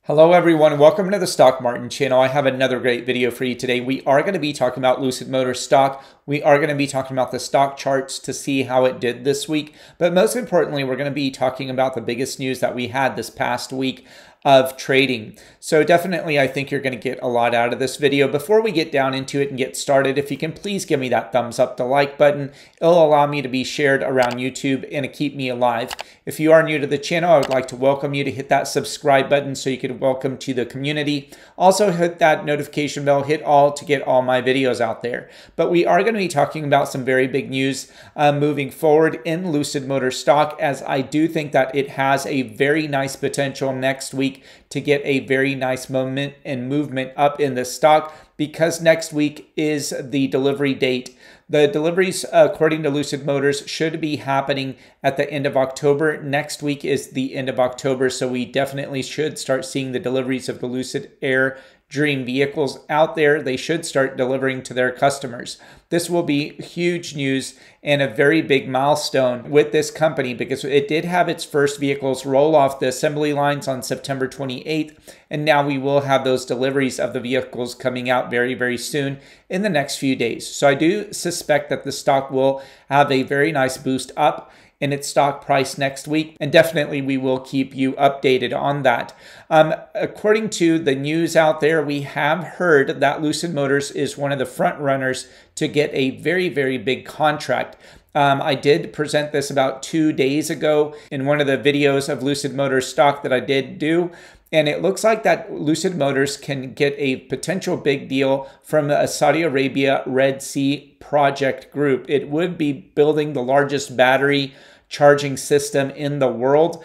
Hello everyone, welcome to the Stock Martin channel. I have another great video for you today. We are going to be talking about Lucid Motors stock. We are going to be talking about the stock charts to see how it did this week. But most importantly, we're going to be talking about the biggest news that we had this past week of trading. So definitely, I think you're going to get a lot out of this video. Before we get down into it and get started, if you can please give me that thumbs up, the like button. It'll allow me to be shared around YouTube and to keep me alive. If you are new to the channel, I would like to welcome you to hit that subscribe button so you can welcome to the community. Also hit that notification bell, hit all to get all my videos out there. But we are going to be talking about some very big news moving forward in Lucid Motors stock, as I do think that it has a very nice potential next week to get a very nice moment and movement up in the stock, because next week is the delivery date. The deliveries, according to Lucid Motors, should be happening at the end of October. Next week is the end of October, so we definitely should start seeing the deliveries of the Lucid Air Dream vehicles out there. They should start delivering to their customers. This will be huge news and a very big milestone with this company, because it did have its first vehicles roll off the assembly lines on September 28th, and now we will have those deliveries of the vehicles coming out very, very soon in the next few days. So I do suspect that the stock will have a very nice boost up in its stock price next week, and definitely we will keep you updated on that. According to the news out there, we have heard that Lucid Motors is one of the front runners to get a very, very big contract. I did present this about 2 days ago in one of the videos of Lucid Motors stock that I did do. And it looks like that Lucid Motors can get a potential big deal from a Saudi Arabia Red Sea project group. It would be building the largest battery charging system in the world,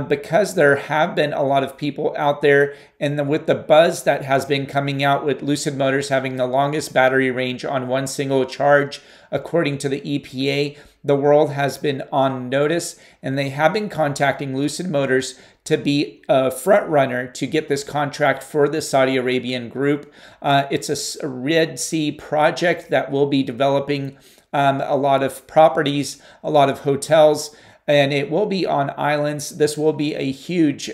because there have been a lot of people out there, and with the buzz that has been coming out with Lucid Motors having the longest battery range on one single charge, according to the EPA, the world has been on notice, and they have been contacting Lucid Motors to be a front runner to get this contract for the Saudi Arabian group. It's a Red Sea project that will be developing a lot of properties, a lot of hotels, and it will be on islands. This will be a huge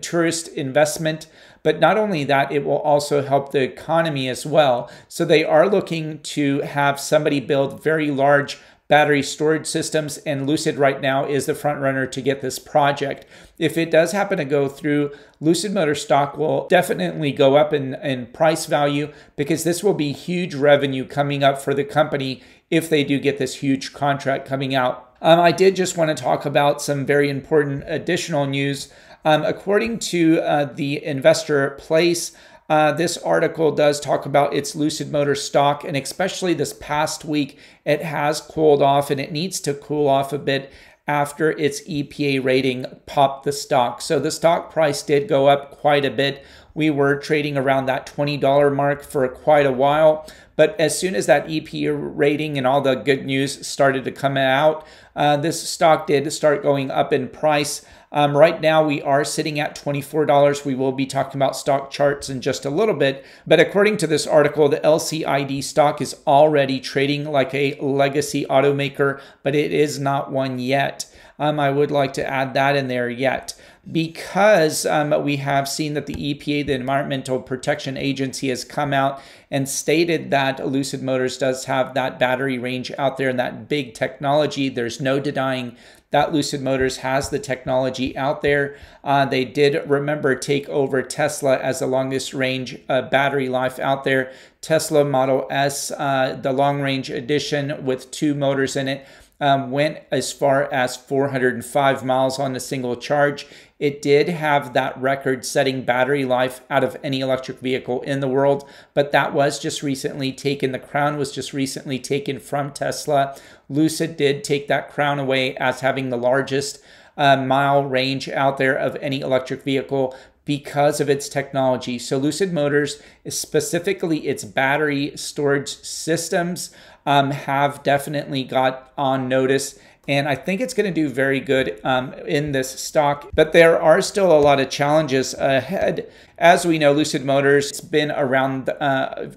tourist investment. But not only that, it will also help the economy as well. So they are looking to have somebody build very large battery storage systems, and Lucid right now is the front runner to get this project. If it does happen to go through, Lucid Motors stock will definitely go up in price value, because this will be huge revenue coming up for the company if they do get this huge contract coming out. I did just want to talk about some very important additional news. According to the Investor Place, this article does talk about its Lucid Motors stock, and especially this past week, it has cooled off, and it needs to cool off a bit after its EPA rating popped the stock. So the stock price did go up quite a bit. We were trading around that $20 mark for quite a while. But as soon as that EPA rating and all the good news started to come out, this stock did start going up in price. Right now, we are sitting at $24. We will be talking about stock charts in just a little bit. But according to this article, the LCID stock is already trading like a legacy automaker, but it is not one yet. I would like to add that in there yet, because we have seen that the EPA, the Environmental Protection Agency, has come out and stated that Lucid Motors does have that battery range out there and that big technology. There's no denying that Lucid Motors has the technology out there. They did, remember, take over Tesla as the longest range battery life out there. Tesla Model S, the long range edition with 2 motors in it, went as far as 405 miles on a single charge. It did have that record-setting battery life out of any electric vehicle in the world, but that was just recently taken. The crown was just recently taken from Tesla. Lucid did take that crown away as having the largest mile range out there of any electric vehicle because of its technology. So Lucid Motors, specifically its battery storage systems, have definitely got on notice, and I think it's going to do very good in this stock. But there are still a lot of challenges ahead. As we know, Lucid Motors has been around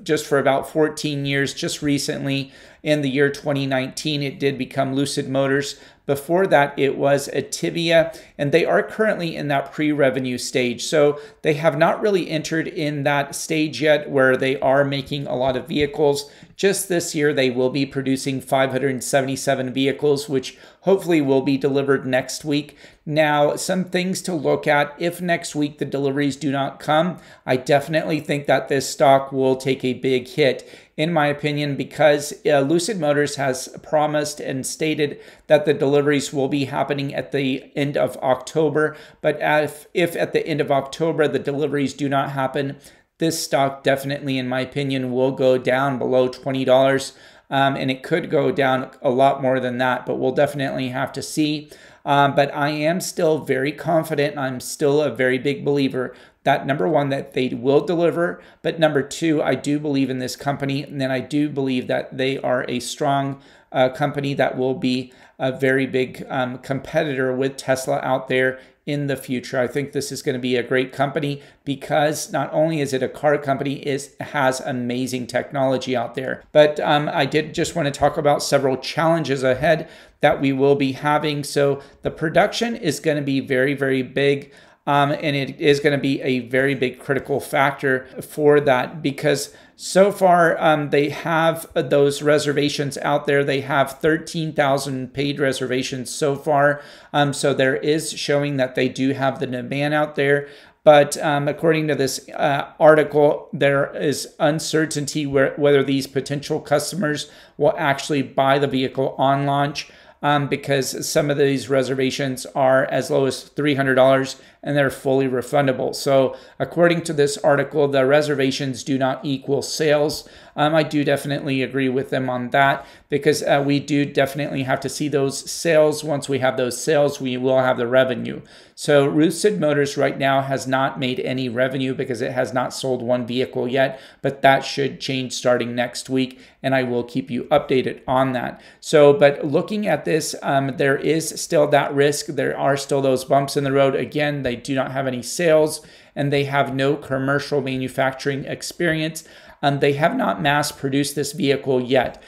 just for about 14 years. Just recently, In the year 2019, it did become Lucid Motors. Before that, it was Tibia, and they are currently in that pre-revenue stage. So they have not really entered in that stage yet where they are making a lot of vehicles. Just this year, they will be producing 577 vehicles, which hopefully will be delivered next week. Now, some things to look at. If next week the deliveries do not come, I definitely think that this stock will take a big hit, in my opinion, because Lucid Motors has promised and stated that the deliveries will be happening at the end of October. But if at the end of October the deliveries do not happen, this stock definitely, in my opinion, will go down below $20. And it could go down a lot more than that, but we'll definitely have to see. But I am still very confident. I'm still a very big believer that, number one, that they will deliver. But number two, I do believe in this company. And then I do believe that they are a strong company that will be a very big competitor with Tesla out there in the future. I think this is going to be a great company because not only is it a car company, it has amazing technology out there. But I did just want to talk about several challenges ahead that we will be having. So the production is going to be very, very big. And it is going to be a very big critical factor for that because so far they have those reservations out there. They have 13,000 paid reservations so far. So there is showing that they do have the demand out there. But according to this article, there is uncertainty whether these potential customers will actually buy the vehicle on launch. Because some of these reservations are as low as $300 and they're fully refundable. So according to this article, the reservations do not equal sales. I do definitely agree with them on that because we do definitely have to see those sales. Once we have those sales, we will have the revenue. So Lucid Motors right now has not made any revenue because it has not sold one vehicle yet, but that should change starting next week, and I will keep you updated on that. So, but looking at this, there is still that risk. There are still those bumps in the road. Again, they do not have any sales and they have no commercial manufacturing experience. They have not mass produced this vehicle yet.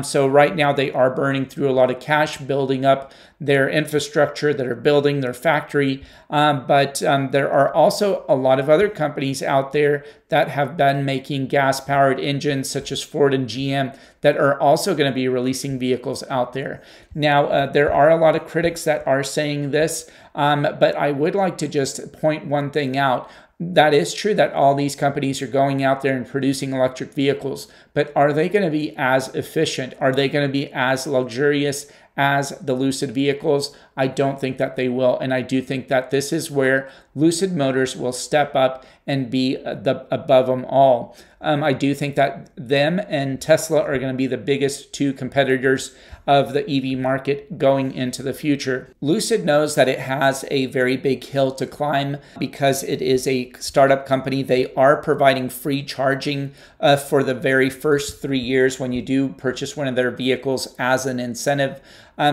So right now they are burning through a lot of cash, building up their infrastructure, that are building their factory. But there are also a lot of other companies out there that have been making gas-powered engines, such as Ford and GM, that are also going to be releasing vehicles out there. Now, there are a lot of critics that are saying this, but I would like to just point one thing out. That is true that all these companies are going out there and producing electric vehicles, but are they going to be as efficient? Are they going to be as luxurious as the Lucid vehicles? I don't think that they will, and I do think that this is where Lucid Motors will step up and be above them all. I do think that them and Tesla are going to be the biggest two competitors of the EV market going into the future. Lucid knows that it has a very big hill to climb because it is a startup company. They are providing free charging for the very first 3 years when you do purchase one of their vehicles as an incentive.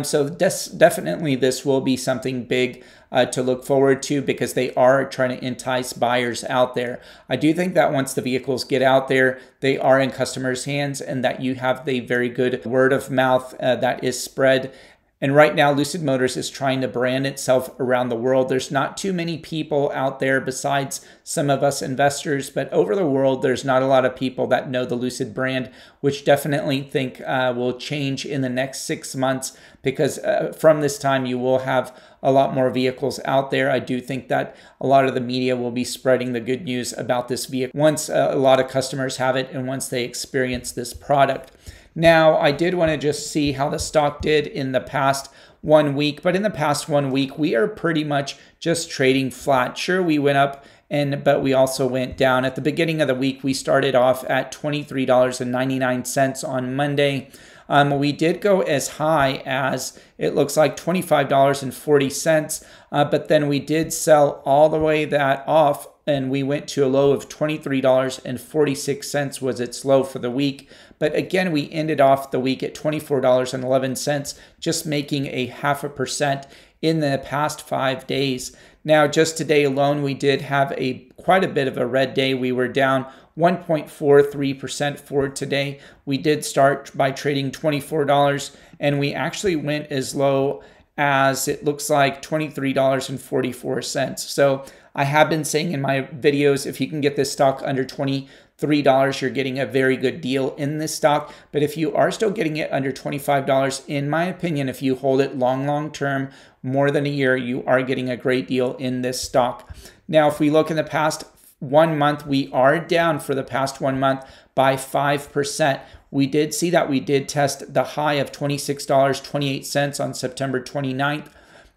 So definitely this will be something big to look forward to because they are trying to entice buyers out there. I do think that once the vehicles get out there, they are in customers' hands and that you have the very good word of mouth that is spread. And right now, Lucid Motors is trying to brand itself around the world. There's not too many people out there besides some of us investors, but over the world, there's not a lot of people that know the Lucid brand, which definitely think will change in the next 6 months because from this time, you will have a lot more vehicles out there. I do think that a lot of the media will be spreading the good news about this vehicle once a lot of customers have it and once they experience this product. Now, I did want to just see how the stock did in the past 1 week, but in the past 1 week, we are pretty much just trading flat. Sure, we went up, but we also went down. At the beginning of the week, we started off at $23.99 on Monday. We did go as high as, it looks like, $25.40, but then we did sell all the way that off, and we went to a low of $23.46 was its low for the week. But again, we ended off the week at $24.11, just making a 0.5% in the past 5 days. Now, just today alone, we did have quite a bit of a red day. We were down 1.43% for today. We did start by trading $24, and we actually went as low as it looks like $23.44. So I have been saying in my videos, if you can get this stock under $23, you're getting a very good deal in this stock. But if you are still getting it under $25, in my opinion, if you hold it long term, more than a year, you are getting a great deal in this stock. Now, if we look in the past 1 month, we are down for the past 1 month by 5%. We did see that we did test the high of $26.28 on September 29th.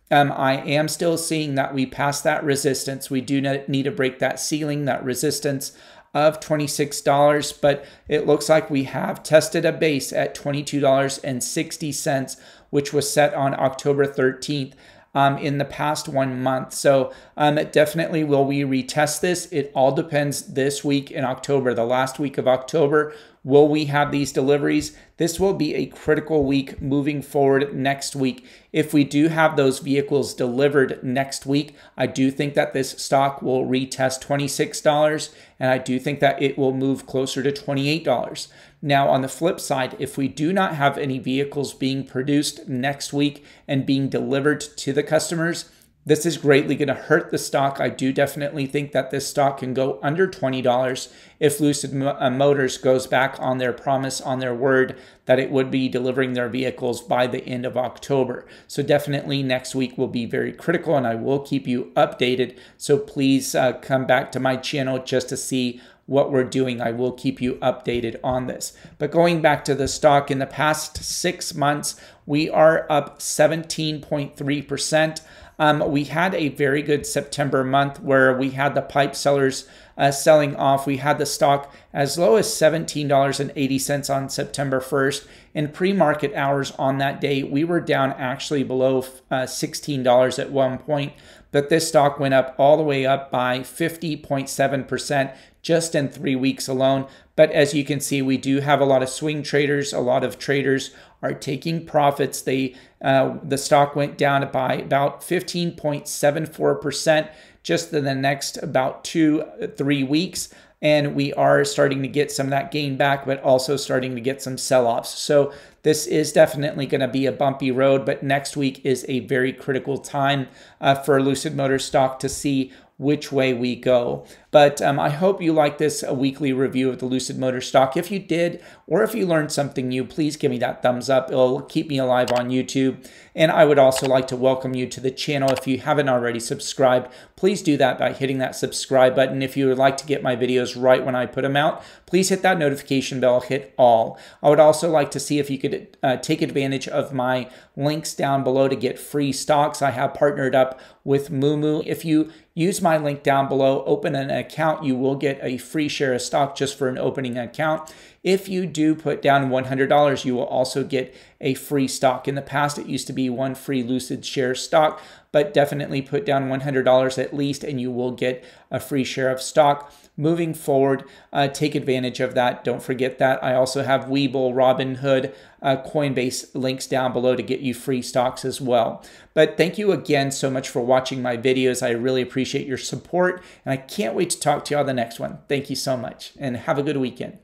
I am still seeing that we passed that resistance. We do need to break that ceiling, that resistance of $26, but it looks like we have tested a base at $22.60, which was set on October 13th. In the past 1 month. So definitely will we retest this? It all depends this week in October, the last week of October. Will we have these deliveries? This will be a critical week moving forward next week. If we do have those vehicles delivered next week, I do think that this stock will retest $26, and I do think that it will move closer to $28. Now, on the flip side, if we do not have any vehicles being produced next week and being delivered to the customers, this is greatly going to hurt the stock. I do definitely think that this stock can go under $20 if Lucid Motors goes back on their promise, on their word that it would be delivering their vehicles by the end of October. So definitely next week will be very critical, and I will keep you updated. So please come back to my channel just to see what we're doing. I will keep you updated on this. But going back to the stock, in the past 6 months, we are up 17.3%. We had a very good September month where we had the pipe sellers selling off. We had the stock as low as $17.80 on September 1st. In pre-market hours on that day, we were down actually below $16 at one point, but this stock went up all the way up by 50.7% just in 3 weeks alone. But as you can see, we do have a lot of swing traders. A lot of traders are taking profits. The stock went down by about 15.74% just in the next about 2-3 weeks. And we are starting to get some of that gain back, but also starting to get some sell-offs. So this is definitely going to be a bumpy road, but next week is a very critical time for Lucid Motors stock to see which way we go. But I hope you like this weekly review of the Lucid Motors stock. If you did, or if you learned something new, please give me that thumbs up. It'll keep me alive on YouTube. And I would also like to welcome you to the channel. If you haven't already subscribed, please do that by hitting that subscribe button. If you would like to get my videos right when I put them out, please hit that notification bell, hit all. I would also like to see if you could take advantage of my links down below to get free stocks. I have partnered up with Moomoo. If you use my link down below, open an account, you will get a free share of stock just for an opening account. If you do put down $100, you will also get a free stock. In the past, it used to be one free Lucid share stock, but definitely put down $100 at least and you will get a free share of stock. Moving forward, take advantage of that. Don't forget that. I also have Webull, Robinhood, Coinbase links down below to get you free stocks as well. But thank you again so much for watching my videos. I really appreciate your support, and I can't wait to talk to you on the next one. Thank you so much, and have a good weekend.